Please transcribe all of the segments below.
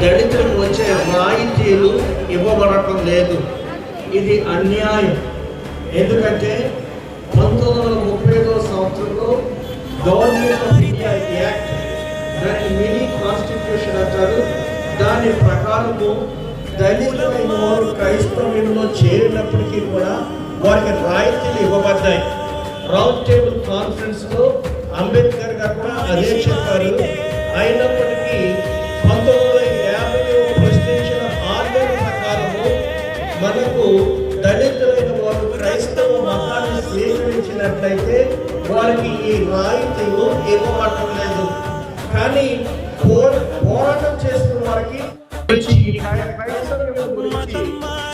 దళితులకు వచ్చే రాయితీలు ఇవ్వబడటం లేదు. ఇది అన్యాయం. ఎందుకంటే 1935వ సంవత్సరంలో గవర్నమెంట్ ఆఫ్ ఇండియా యాక్ట్, దాన్ని మినీ కాన్స్టిట్యూషన్ అంటారు, దాని ప్రకారము దళితులైన వారు క్రైస్తవులలో చేరినప్పటికీ కూడా వారికి రాయితీలు ఇవ్వబడ్డాయి. రౌండ్ టేబుల్ కాన్ఫరెన్స్లో అంబేద్కర్ గారు కూడా అదే చెప్పారు. అయినప్పటికీ 1950 ప్రశ్నించిన ఆర్డర్ ప్రకారము మనకు దళితులైన వారు క్రైస్తవ మతాన్ని స్వీకరించినట్లయితే వారికి ఈ రాయితీలు ఇవ్వబడటం లేదు. కానీ పోరాటం చేసిన వారికి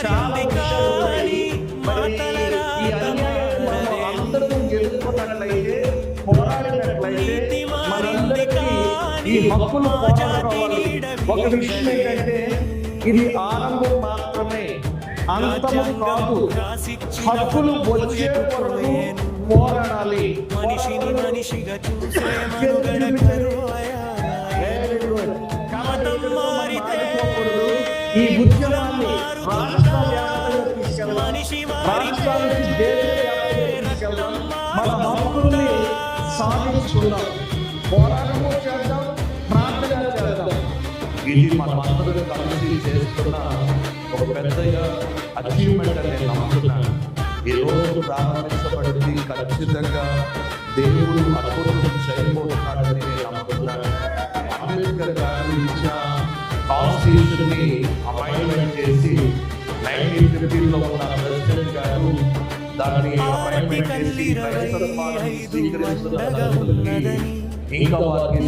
చాలా విషయాలు ఉన్నాయి. మరి ఈ అన్యాయాన్ని అందరూ ఎదుర్కొన్నట్లయితే, పోరాడినట్లయితే మనందరికీ ఈ హక్కులు పోరాడుకోవాలి. ఒక విషయం ఏంటంటే ఇది ఆరంభం మాత్రమే, అంతము కాదు. హక్కులు వచ్చే వరకు పోరాడాలి. ఈ ఉద్యమాన్ని మన హక్కుల్ని సాధించుకుందాం, పోరాటము చేద్దాం, ప్రార్థన చేద్దాం. ఇది మనమందరం కలిసి చేస్తున్న ఒక పెద్ద అచీవ్మెంట్ అని నేను నమ్ముతున్నాను. ఈ రోజు ప్రారంభించబడింది ఖచ్చితంగా దేవుడు అద్భుతం చేయబోతున్నాడని నేను నమ్ముతున్నాను. అంబేద్కర్ గారు ఇచ్చిన కాన్స్టిట్యూషన్ ని అమైండ్మెంట్ చేసి 1950లో ఉన్న ప్రెసిడెంట్ గారు దాన్ని అమైండ్మెంట్ చేసి క్రైస్తవాన్ని స్వీకరించడానికి ఇంకా వారికి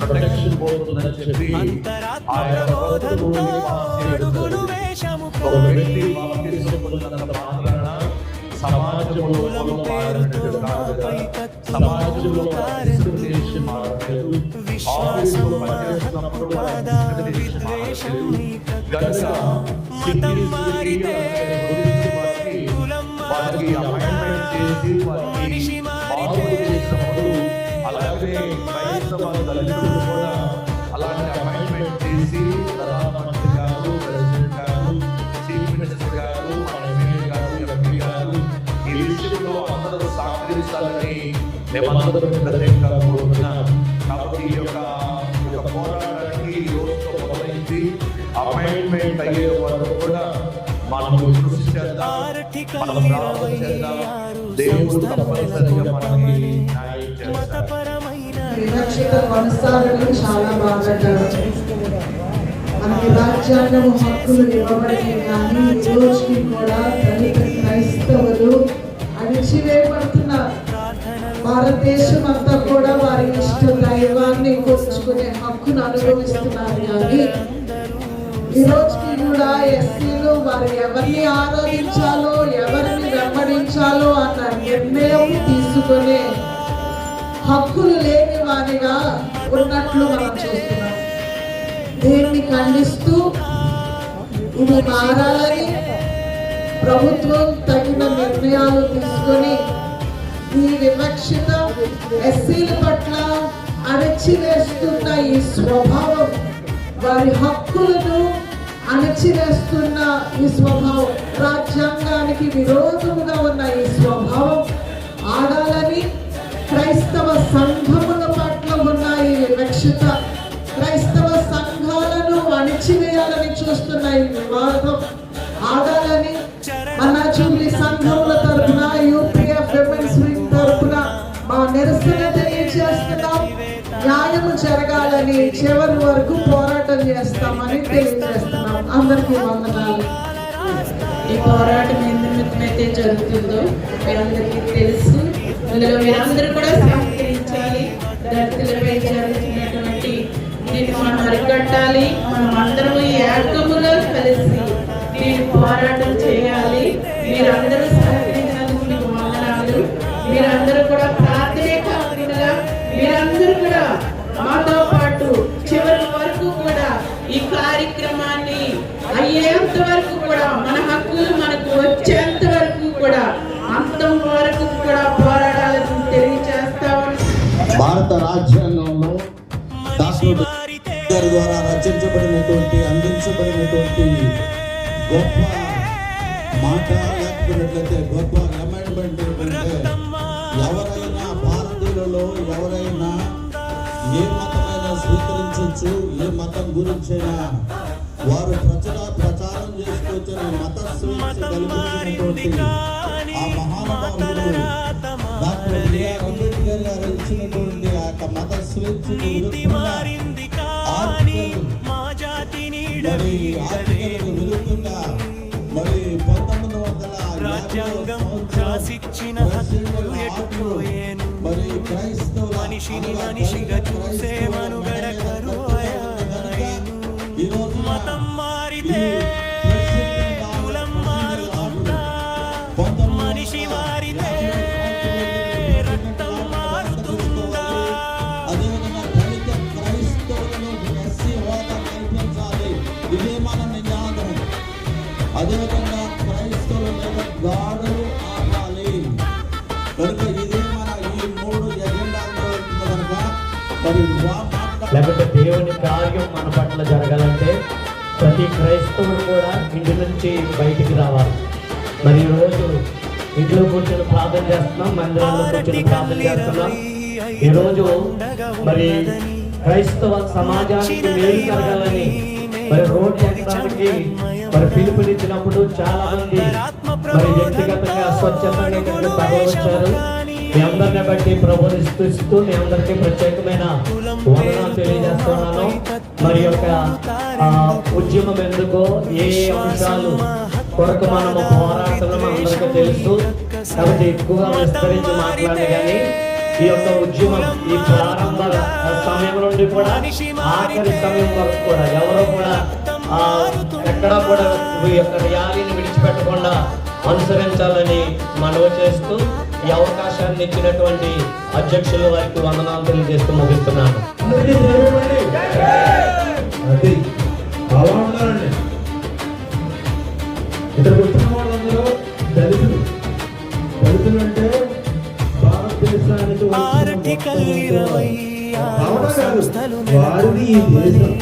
ప్రొటెక్షన్ పోతుందని చెప్పి ఆయన ఒక వ్యక్తి బాప్తిస్మం మాత్రాన సమాజంలో సమాజంలో ఆఫీసులో పనిచేస్తున్నప్పుడు వారికి అపాయింట్మెంట్ చేసి వారికి మార్పులు చేసినప్పుడు, అలాగే క్రైస్తవ దళితులు కూడా అలాంటి అపాయింట్మెంట్ చేసి ప్రధానమంత్రి గారు, ప్రెసిడెంట్ గారు, చీఫ్ మినిస్టర్ గారు, ఎమ్మెల్యే గారు, ఎంపీ గారు ఈ విషయంలో అందరూ సహకరించాలని మేమందరం ప్రత్యేకంగా కోరుతున్నాం. కాబట్టి ఈ యొక్క పోరాటానికి ఈ రోజుతో మొదలైంది. అపాయింట్మెంట్ అయ్యే వరకు కూడా మనము కృషి చేద్దాం, మనం ప్రార్థన చేద్దాం. దేవుడు తప్పనిసరిగా మనకి న్యాయం చేస్తాడు. వివక్షత కొనసాగడం చాలా బాగుంటారు. మనకి రాజ్యాంగం హక్కులు ఇవ్వబడి కానీ ఈ రోజుకి కూడా దళిత క్రైస్తవులు అణిచివేయబడుతున్నారు. భారతదేశం అంతా కూడా వారి ఇష్ట దైవాన్ని కొలుచుకునే హక్కును అనుభవిస్తున్నారు. కానీ ఈ రోజుకి కూడా ఎస్సీలు వారు ఎవరిని ఆరాధించాలో, ఎవరిని వెంబడించాలో అన్న నిర్ణయం తీసుకునే హక్కులు లేని వారిగా ఉన్నట్లు మనం చూస్తున్నాం. దీన్ని ఖండిస్తూ ఇది మారాలని ప్రభుత్వం తగిన నిర్ణయాలు తీసుకొని ఈ వివక్షత ఎస్సీల పట్ల అణచివేస్తున్న ఈ స్వభావం, వారి హక్కులను అణచివేస్తున్న ఈ స్వభావం, రాజ్యాంగానికి విరోధముగా ఉన్న ఈ స్వభావం ఆడాలని క్రైస్తవ సంఘముల పట్ల ఉన్న ఈ వివక్షత, క్రైస్తవ సంఘాలను అణచివేయాలని చూస్తున్న ఈ వివాదం ఆడాలని మన జూబ్లీ సంఘముల తరఫున, యూపీఎఫ్ విమెన్స్ వింగ్ తరఫున మా నిరసన తెలియజేస్తున్నాం. న్యాయము జరగాలని చివరి వరకు పోరాటం చేస్తామని తెలియజేస్తున్నాం. అందరికీ వందనాలు. ఈ పోరాటం ఎందుకైతే జరుగుతుందో మీరందరికీ తెలుసు. అందులో మీరందరూ కూడా సహకరించాలి. దళితులపై జరుగుతున్నటువంటి దీన్ని మనం అరికట్టాలి. మనం అందరూ ఏకముగా కలిసి దీన్ని పోరాటం చేయాలి. మీరందరూ సహకరించినందుకు మీకు వందనాలు. మీరందరూ కూడా ప్రార్థనే కాకుండా మీరందరూ కూడా మాతో పాటు చివరి వరకు కూడా ఈ కార్యక్రమాన్ని అయ్యేంత వరకు కూడా, మన హక్కులు మనకు వచ్చేంత వరకు కూడా, అంతం వరకు కూడా పోరాడాలని తెలియజేస్తామని భారత రాజ్యాంగంలో డాక్టర్ గారి ద్వారా రచించబడినటువంటి అందించబడినటువంటి గొప్ప మాట లేకపోయినట్లయితే గొప్ప అమెండ్మెంట్ ఏంటంటే ఎవరైనా భారతీయులలో ఎవరైనా ఏ మతమైనా స్వీకరించవచ్చు, ఏ మతం గురించైనా వారు ప్రచారం చేసుకొచ్చిన మత స్వేచ్ఛ కలిగించినటువంటి ఆ మహానుభావుడు డాక్టర్ బిఆర్ అంబేద్కర్ గారు ఇచ్చినటువంటి ఆ యొక్క మత స్వేచ్ఛకు విరుద్ధంగా ఆర్టికల్కు విరుద్ధంగా మరి 1950 మరి క్రైస్తవ మనిషిని మనిషిగా చూసే మనుగడ కరువయాయను. మతం మారితే కులం మారుతుందా, మనిషి మారితే రక్తం మారుతుందా? అదేవిధంగా దళిత క్రైస్తవులను ఎస్సీ హోదా కల్పించాలి, ఇదే మన నినాదం. అదేవిధంగా క్రైస్తవుల మీద దాడులు ఆపాలి. కనుక ఇదే మన ఈ 3 ఎజెండాల్లో ఉంటుంది కనుక మరి లేకపోతే దేవుని కార్యం మన పట్ల జరగాలంటే ప్రతి క్రైస్తవుడు కూడా ఇంటి నుంచి బయటికి రావాలి. మరి ఈరోజు ఇంట్లో కూర్చొని ప్రార్థన చేస్తున్నాం, మందిరంలో కూర్చొని ప్రార్థన చేస్తున్నాం. ఈరోజు మరి క్రైస్తవ సమాజానికి మేలు జరగాలని మరి రోడ్డు ఎక్కడానికి మరి పిలుపునిచ్చినప్పుడు చాలా మంది మరి వ్యక్తిగతంగా స్వచ్ఛందంగా తరలించారు. మీ అందరిని బట్టి ప్రభుని స్తుతిస్తూ మీ అందరికీ ప్రత్యేకమైన వందనాలు తెలియజేస్తున్నాను. మరి యొక్క ఉద్యమం ఎందుకో, ఏ అంశాలు కొరకు మనము పోరాటం అందరికీ తెలుసు కాబట్టి ఎక్కువగా విస్తరించి మాట్లాడే కానీ ఈ యొక్క ఉద్యమం ఈ ప్రారంభ సమయం నుండి కూడా ఆఖరి సమయం వరకు కూడా ఎవరో కూడా ఎక్కడా కూడా ఈ యొక్క ర్యాలీని విడిచిపెట్టకుండా అనుసరించాలని మనవి చేస్తూ ఈ అవకాశాన్ని ఇచ్చినటువంటి అధ్యక్షుల వారికి వందనాలు తెలియజేస్తూ ముగిస్తున్నాను. ఇక్కడికి వచ్చిన వాళ్ళందరూ దళితులు. దళితులు అంటే భారతదేశానికి వారిది ఈ దేశం.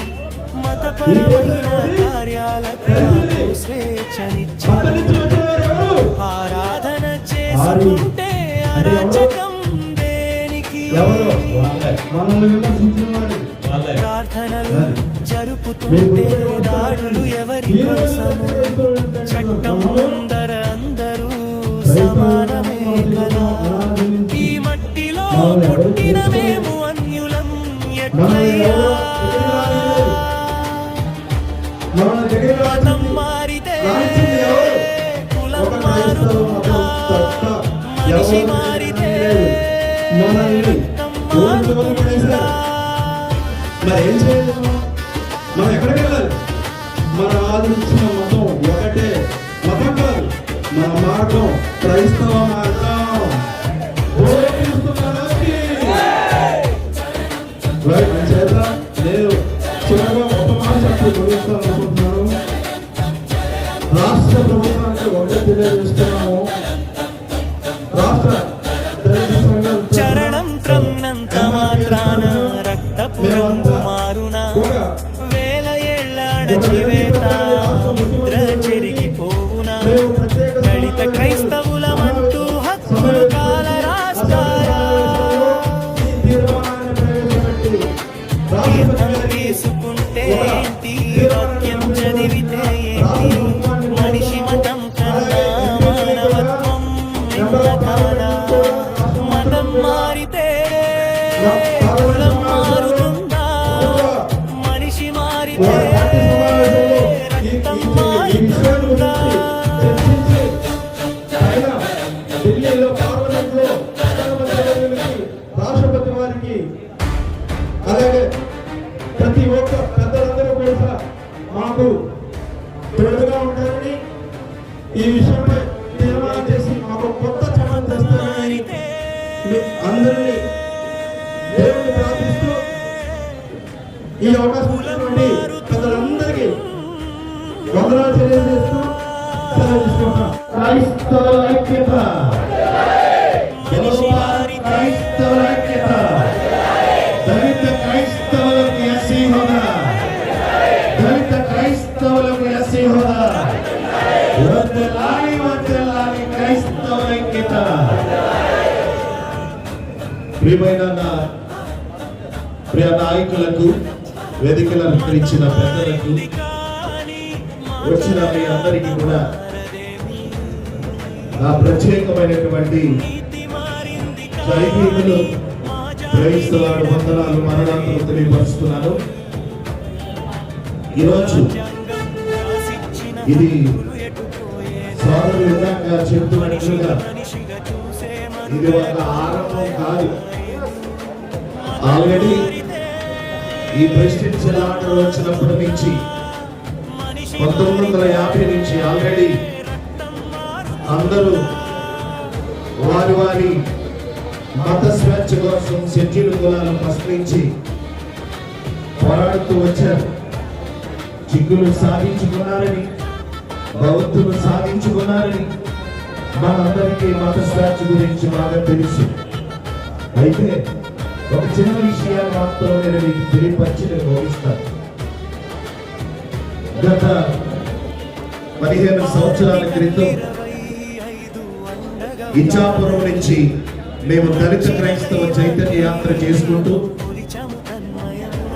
ఆరాధన చేసుకుంటే అరాచకం దేనికి, మనల్ని విమర్శించిన వాడు ప్రార్థనలు జరుపుతుంటే దాడులు ఎవరి కోసము, చట్టం ముందర అందరూ సమానమే కదా, ఈ మట్టిలో పుట్టిన మేము అన్యులం ఎట్లయ్యా, మతం మారితే కులం మారుతుందా, మనిషి మారితే రక్తం మారుతుందా? మరి ఏం చేయలేము? మనం ఎక్కడికి వెళ్ళాలి? మన ఆదరించిన మతం ఒకటే, మతం కాదు మన మార్గం, క్రైస్తవ మార్గం. చేత నేను చివరిగా ఒక మాట చెప్పి ముగిస్తాను. రాష్ట్ర ప్రభుత్వానికి ఒకటే తెలియజేస్తున్నాము. రాష్ట్ర చరణం త్రన్నంత మాత్రాన రక్తపురం మారునా, వేల ఏళ్ళ అణచివేత ముద్ర చెరిగిపోవునా, దళిత క్రైస్తవులమంటూ హక్కులు కాల రాస్తారా, తీర్థం తీసుకుంటే ఏంటి, వాక్యం చదివితే ఏంటి, మనిషి మతం కన్నా మానవత్వం నిన్న కాదా, మతం మారితే కులం మారుతుందా, మనిషి మారితే రక్తం మారుతుందా? ఢిల్లీలో పార్లమెంట్లో రాష్ట్రపతి వారికి అలాగే ప్రతి ఒక్క పెద్దలందరూ కూడా మాకు తోడుగా ఉంటారని ఈ విషయంపై తీర్మానం చేసి మాకు కొత్త చట్టం తెస్తారని అందరినీ దేవుని ప్రార్థిస్తూ ఈ అవకాశం నుండి పెద్దలందరికీ వందనాలు తెలియజేస్తూ సెలవు తీసుకుంటున్నాం. క్రైస్తవ ఐక్యత, క్రైస్తవ ఐక్యత. దళిత క్రైస్తవులకు ఎస్సీ హోదా, దళిత క్రైస్తవులకు ఎస్సీ హోదా. వర్ధిల్లాలి, వర్ధిల్లాలి క్రైస్తవుల ఐక్యత. ప్రియ నాయకులకు, వేదికలను అలంకరించిన పెద్దలకు, వచ్చిన మీ అందరికీ కూడా నా ప్రత్యేకమైనటువంటి జైభీములు, క్రైస్తవాడు వందనాలు, మరణాలు తెలియపరుస్తున్నాను. ఈరోజు ఇది సోదరులు ఇందాక చెప్తున్నట్లుగా ఇది ఒక ఆరంభం కాదు. ఆల్రెడీ ఈ ప్రెసిడెన్షియల్ ఆర్డర్ వచ్చినప్పటి నుంచి 1950 నుంచి ఆల్రెడీ అందరూ వారి వారి మత స్వేచ్ఛ కోసం షెడ్యూల్ కులాలను ప్రశ్నించి పోరాడుతూ వచ్చారు. చిక్కులు సాధించుకున్నారని, బౌద్ధులు సాధించుకున్నారని మనందరికీ మత స్వేచ్ఛ గురించి బాగా తెలుసు. అయితే ఒక చిన్న విషయాన్ని మాత్రం నేను మీకు తెలియపరిచి నేను ముగిస్తాను. గత 15 సంవత్సరాల క్రితం ఇచ్చాపురం నుంచి మేము దళిత క్రైస్తవ చైతన్య యాత్ర చేసుకుంటూ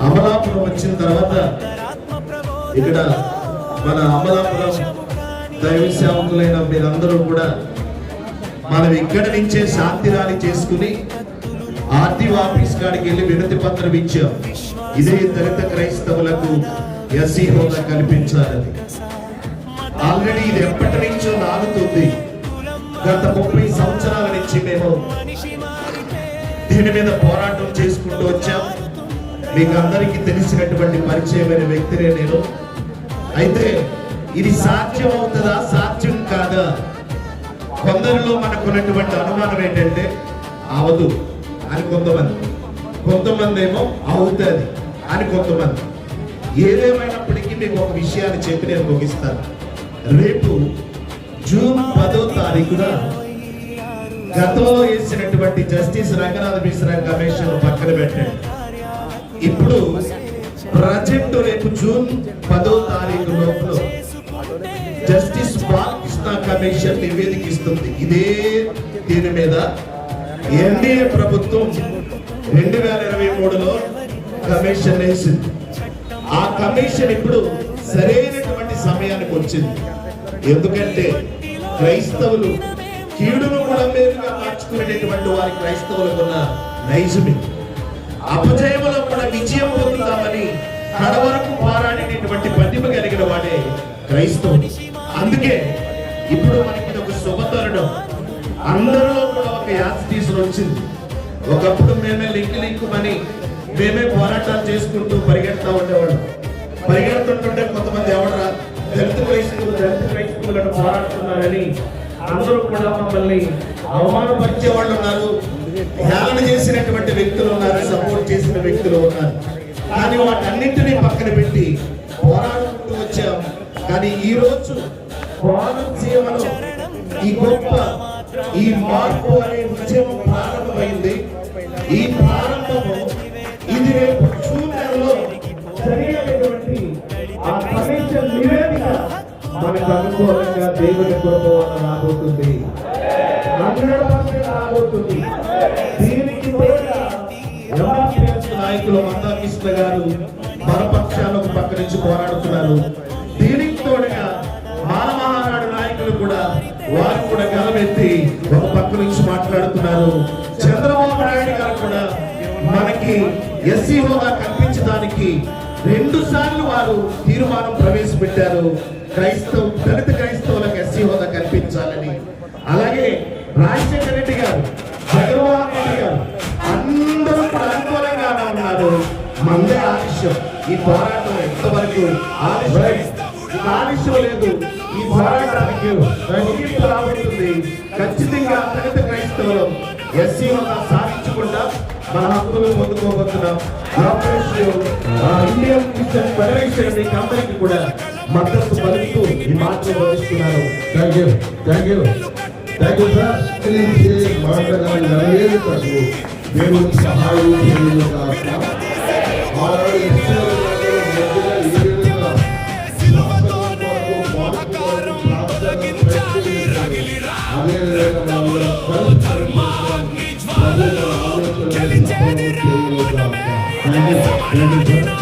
అమలాపురం వచ్చిన తర్వాత ఇక్కడ మన అమలాపురం దైవ సేవకులైన మీరందరూ కూడా మనం ఇక్కడి నుంచే శాంతి ర్యాలీ చేసుకుని ఆర్టీఓ ఆఫీస్ కాడికి వెళ్ళి వినతి పత్రం ఇచ్చాం. ఇదే దళిత క్రైస్తవులకు ఎస్సీ హోదా కల్పించాలని. ఆల్రెడీ ఇది ఎప్పటి నుంచో నాగుతుంది. గత 30 సంవత్సరాల నుంచి మేము దీని మీద పోరాటం చేసుకుంటూ వచ్చాం. మీకు అందరికీ తెలిసినటువంటి పరిచయమైన వ్యక్తినే నేను. అయితే ఇది సాధ్యం అవుతుందా, సాధ్యం కాదా? కొందరిలో మనకున్నటువంటి అనుమానం ఏంటంటే అవదు అని కొంతమంది ఏమో అవుతుంది అని కొంతమంది. ఏదేమైనప్పటికీ మీకు ఒక విషయాన్ని చెప్పి నేను ముగిస్తాను. రేపు జూన్ 10వ తారీఖున గతంలో వేసినటువంటి జస్టిస్ రంగనాథ మిశ్రా కమిషన్ పక్కన పెట్టండి. ఇప్పుడు ప్రజెంట్ రేపు జూన్ 10వ తారీఖు లోపల జస్టిస్ బాలకృష్ణ కమిషన్ నివేదిక ఇస్తుంది. ఇదే దీని మీద ఎన్డీఏ ప్రభుత్వం 2023లో కమిషన్ వేసింది. ఆ కమిషన్ ఇప్పుడు సరైనటువంటి సమయానికి వచ్చింది. ఎందుకంటే క్రైస్తవులు కీడును కూడా మేలుగా మార్చుకునేటటువంటి వారి క్రైస్తవులకు ఉన్న నైజమే. అపజయములో కూడా విజయం పొందుతామని కడవరకు పోరాడినటువంటి పట్టిమ కలిగిన వాడే క్రైస్తవుడు. అందుకే ఇప్పుడు మనకి ఒక శుభతరుణం. అందరిలో కూడా ఒక యాసిటీస్ వచ్చింది. ఒకప్పుడు మేమే లింకుమని మేమే పోరాటాలు చేసుకుంటూ పరిగెడతా ఉండేవాళ్ళం. పరిగెడుతుంటుంటే కొంతమంది ఎవడరా దళిత క్రైస్తవులను పోరాడుతున్నారని అందరూ కూడా మమ్మల్ని అవమానపరిచే వాళ్ళు ఉన్నారు, హేళన చేసినటువంటి వ్యక్తులు ఉన్నారు, సపోర్ట్ చేసిన వ్యక్తులు ఉన్నారు. కానీ వాటన్నింటినీ పక్కన పెట్టి పోరాడుతూ వచ్చాం. కానీ ఈ రోజు కోనసీమలో ఈ గొప్ప ఈ మార్పు అనే ఉద్యమం ప్రారంభమైంది. ఈ ప్రారంభము ఇది రేపు జూన్ నెలలో జరిగేటువంటి ఆ కమిషన్ నివేదిక మనకు అనుకూలంగా దేవుని కృప వల్ల రాబోతుంది. 100% రాబోతుంది. దీనికి తోడుగా ఎంఆర్పీఎస్ నాయకులు మందాకృష్ణ గారు పరపక్షాలకు పక్క నుంచి పోరాడుతున్నారు. దీనికి తోడుగా మానమహానాడు నాయకులు కూడా వారు కూడా గలమెత్తి ఒక పక్క నుంచి మాట్లాడుతున్నారు. చంద్రబాబు నాయుడు గారు కూడా మనకి ఎస్సీ హోదా కల్పించడానికి 2 సార్లు వారు తీర్మానం ప్రవేశపెట్టారు. దళిత క్రైస్తవులకు ఎస్సీ హోదా కల్పించాలని. అలాగే రాజశేఖర రెడ్డి గారు, జగన్మోహన్ రెడ్డి గారు అందరూ కూడా అనుకూలంగానే ఉన్నారు. మందే ఆలస్యం. ఈ పోరాటం ఎంతవరకు ఆలస్యం లేదు. ఈ పోరాటానికి రాబోతుంది. ఖచ్చితంగా దళిత క్రైస్తవులు ఎస్సీ హోదా సాధించకుండా మన హక్కులు పొందుకోబోతున్నాం. ఇండియన్ క్రిస్టియన్ ఫెడరేషన్ మీకు అందరికీ కూడా మద్దతు పలుకుతూ ఈ మాటలు బోధిస్తున్నారు. Thank you sir. మాట్లాడాలి దేవుని సహాయం చేయనుగాక. ఆనాడు ఇశ్రాయేలీయులందరూ మధ్యలో ఏ విధంగా అదే విధంగా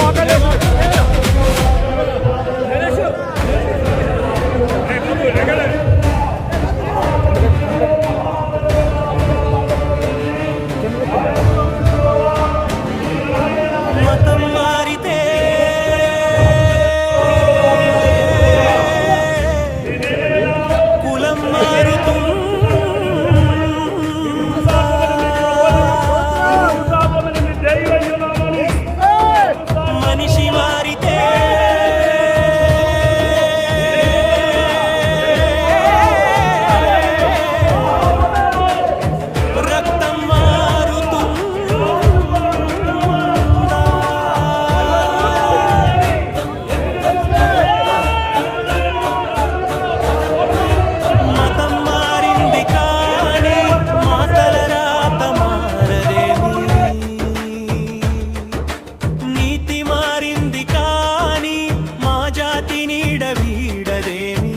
మనలో మతం మారితే కులం మనిషి మారితే రక్తం మతం మారింది కానీ మాటల రాత మారదేమి, నీతి మారింది కానీ మా జాతి నీడ వీడదేమి.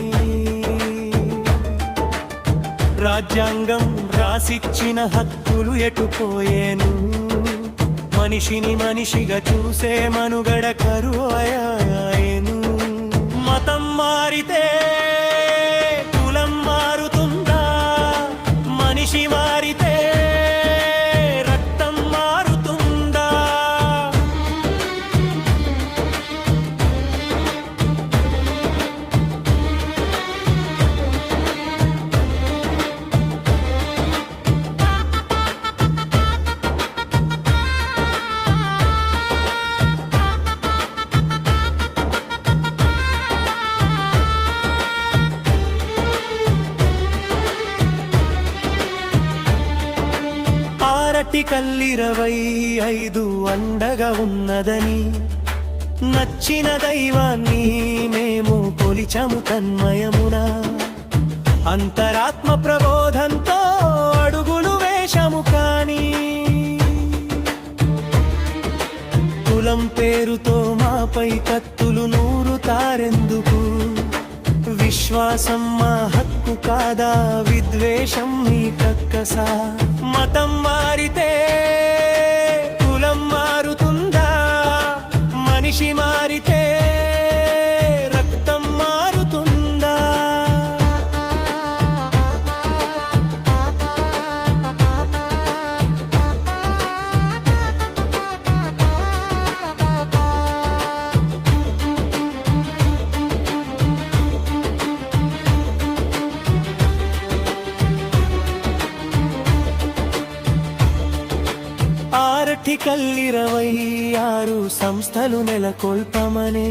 రాజ్యాంగం రాసిచ్చిన హక్కులు ఎటుపోయేను, మనిషిని మనిషిగా చూసే మనుగడ కరువాయను. మతం మారితే కులం మారుతుందా, మనిషి మారితే రక్తం మారుతుందా? ఆర్టికల్ 25 అండగా ఉన్నదని నచ్చిన దైవాన్ని మేము కొలిచము తన్మయమున, అంతరాత్మ ప్రబోధంతో అడుగులు వేషము కానీ కులం పేరుతో మాపై కత్తులు నూరుతారెందుకు? విశ్వాసం మా హక్కు కాదా, విద్వేషం మీ కక్కసా? మతం మారితే కులం మారుతుందా, మనిషి మారితే రక్తం మారుతుందా? ఆర్టికల్ 26 సంస్థలు నెలకొల్పమనే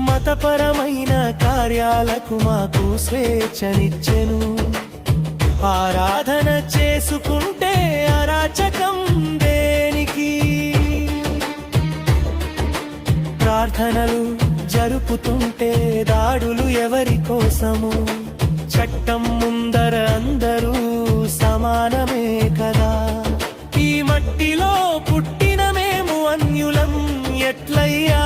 మతపరమైన కార్యాలకు మాకు స్వేచ్ఛనిచ్చెను. ఆరాధన చేసుకుంటే అరాచకం దేనికి? ప్రార్థనలు జరుపుతుంటే దాడులు ఎవరి కోసము? చట్టం ముందర అందరూ సమానమే కదా. ఈ మట్టిలో పుట్టిన మేము అన్యులం ఎట్లయ్యా?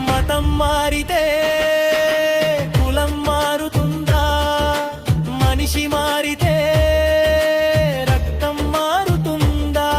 మతం మారితే కులం మారుతుందా, మనిషి మారితే రక్తం మారుతుందా?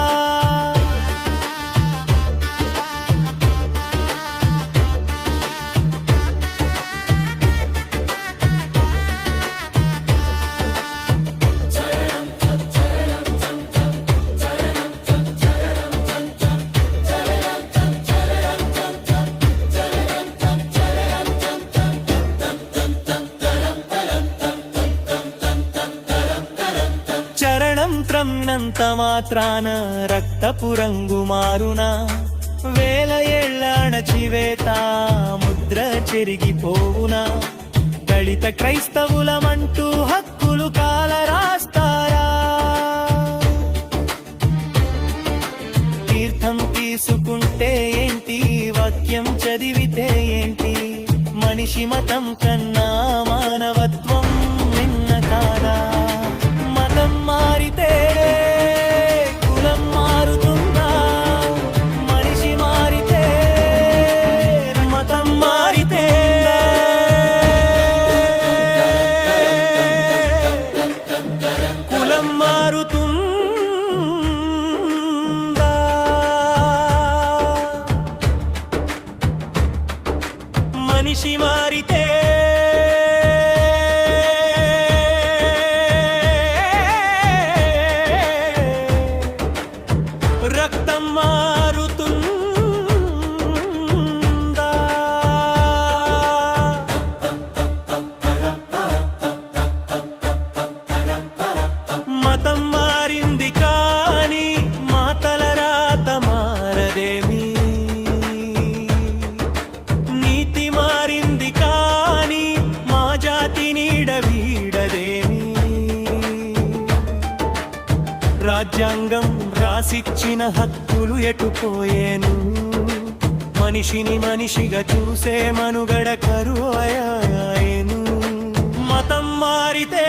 త్రమ్నంత మాత్రాన రక్తపు రంగు మారునా వేల ఏళ్ల అణచివేత ముద్ర చెరిగిపోవునా దళిత క్రైస్తవులమంటూ హక్కులు కాల రాస్తారా తీర్థం తీసుకుంటే ఏంటి వాక్యం చదివితే ఏంటి మనిషి మతం కన్నా మానవత్వం నిన్న కాదా మతం మారితే కులం మారుతుందా మనిషి మారితే మతం మారితే కులం మారుతుందా మనిషి మారితే రక్తం మారుతుందా మతం మారింది కానీ మాతల రాత మారదేమి నీతి మారింది కానీ మా జాతి నీడ వీడదేమి రాజ్యాంగం రాసిచ్చిన హక్కులు ఎటుపోయేను మనిషిని మనిషిగా చూసే మనుగడ కరువయాయను మతం మారితే